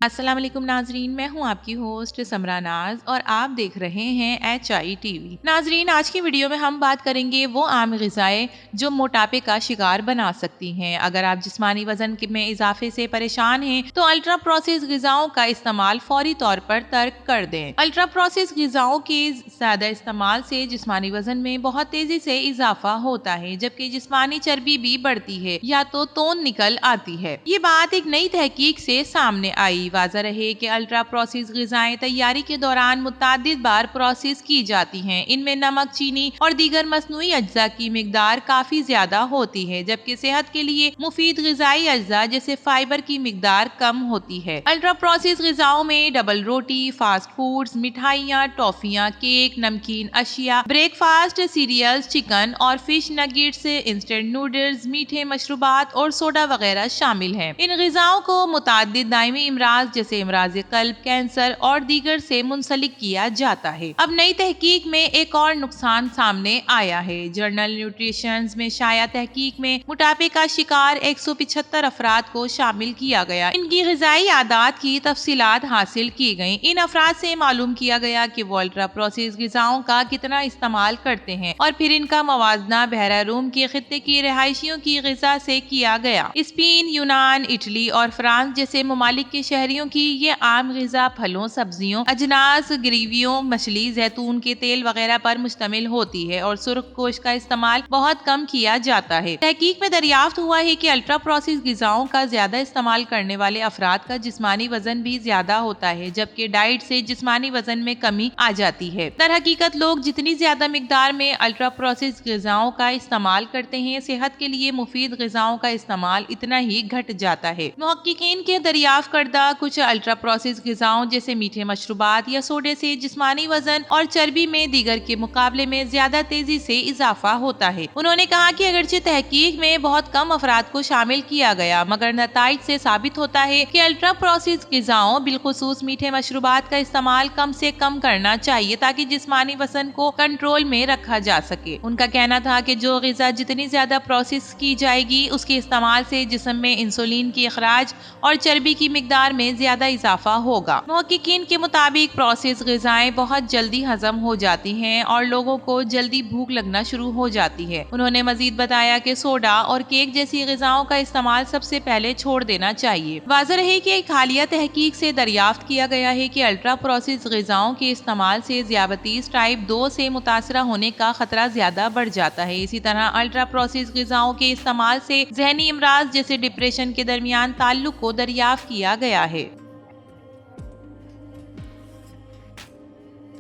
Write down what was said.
السلام علیکم ناظرین، میں ہوں آپ کی ہوسٹ سمرا ناز اور آپ دیکھ رہے ہیں HI TV۔ ناظرین، آج کی ویڈیو میں ہم بات کریں گے وہ عام غذائیں جو موٹاپے کا شکار بنا سکتی ہیں۔ اگر آپ جسمانی وزن میں اضافے سے پریشان ہیں تو الٹرا پروسیس غذاؤں کا استعمال فوری طور پر ترک کر دیں۔ الٹرا پروسیس غذاؤں کے زیادہ استعمال سے جسمانی وزن میں بہت تیزی سے اضافہ ہوتا ہے، جبکہ جسمانی چربی بھی بڑھتی ہے یا تو توند نکل آتی ہے۔ یہ بات ایک نئی تحقیق سے سامنے آئی۔ واضح رہے کہ الٹرا پروسیس غذائیں تیاری کے دوران متعدد بار پروسیس کی جاتی ہیں۔ ان میں نمک، چینی اور دیگر مصنوعی اجزاء کی مقدار کافی زیادہ ہوتی ہے، جبکہ صحت کے لیے مفید غذائی اجزاء جیسے فائبر کی مقدار کم ہوتی ہے۔ الٹرا پروسیس غذاؤں میں ڈبل روٹی، فاسٹ فوڈز، مٹھائیاں، ٹافیاں، کیک، نمکین اشیاء، بریک فاسٹ سیریلز، چکن اور فش نگیٹس، انسٹنٹ نوڈلز، میٹھے مشروبات اور سوڈا وغیرہ شامل ہیں۔ ان غذاؤں کو متعدد دائمی امراض جیسے امراض قلب، کینسر اور دیگر سے منسلک کیا جاتا ہے۔ اب نئی تحقیق میں ایک اور نقصان سامنے آیا ہے۔ جرنل نیوٹریشن میں شائع تحقیق میں موٹاپے کا شکار 175 افراد کو شامل کیا گیا۔ ان کی غذائی عادات کی تفصیلات حاصل کی گئیں۔ ان افراد سے معلوم کیا گیا کہ وہ الٹرا پروسیس غذاؤں کا کتنا استعمال کرتے ہیں اور پھر ان کا موازنہ بحیرہ روم کے خطے کی رہائشیوں کی غذا سے کیا گیا۔ اسپین، یونان، اٹلی اور فرانس جیسے ممالک کے شہریوں کی یہ عام غذا پھلوں، سبزیوں، اجناس، گریویوں، مچھلی، زیتون کے تیل وغیرہ پر مشتمل ہوتی ہے اور سرخ گوشت کا استعمال بہت کم کیا جاتا ہے۔ تحقیق میں دریافت ہوا ہے کہ الٹرا پروسیس غذاؤں کا زیادہ استعمال کرنے والے افراد کا جسمانی وزن بھی زیادہ ہوتا ہے، جبکہ ڈائٹ سے جسمانی وزن میں کمی آ جاتی ہے۔ در حقیقت لوگ جتنی زیادہ مقدار میں الٹرا پروسیس غذاؤں کا استعمال کرتے ہیں، صحت کے لیے مفید غذاؤں کا استعمال اتنا ہی گھٹ جاتا ہے۔ محققین کے دریافت کردہ کچھ الٹرا پروسیس غذاؤں جیسے میٹھے مشروبات یا سوڈے سے جسمانی وزن اور چربی میں دیگر کے مقابلے میں زیادہ تیزی سے اضافہ ہوتا ہے۔ انہوں نے کہا کہ اگرچہ تحقیق میں بہت کم افراد کو شامل کیا گیا، مگر نتائج سے ثابت ہوتا ہے کہ الٹرا پروسیس غذاؤں بالخصوص میٹھے مشروبات کا استعمال کم سے کم کرنا چاہیے تاکہ جسمانی وزن کو کنٹرول میں رکھا جا سکے۔ ان کا کہنا تھا کہ جو غذا جتنی زیادہ پروسیس کی جائے گی، اس کے استعمال سے جسم میں انسولین کی اخراج اور چربی کی مقدار میں زیادہ اضافہ ہوگا۔ محققین کے مطابق پروسیس غذائیں بہت جلدی ہضم ہو جاتی ہیں اور لوگوں کو جلدی بھوک لگنا شروع ہو جاتی ہے۔ انہوں نے مزید بتایا کہ سوڈا اور کیک جیسی غذاؤں کا استعمال سب سے پہلے چھوڑ دینا چاہیے۔ واضح رہے کہ ایک حالیہ تحقیق سے دریافت کیا گیا ہے کہ الٹرا پروسیس غذاؤں کے استعمال سے ذیابیطس ٹائپ 2 سے متاثرہ ہونے کا خطرہ زیادہ بڑھ جاتا ہے۔ اسی طرح الٹرا پروسیس غذاؤں کے استعمال سے ذہنی امراض جیسے ڈپریشن کے درمیان تعلق کو دریافت کیا گیا ہے۔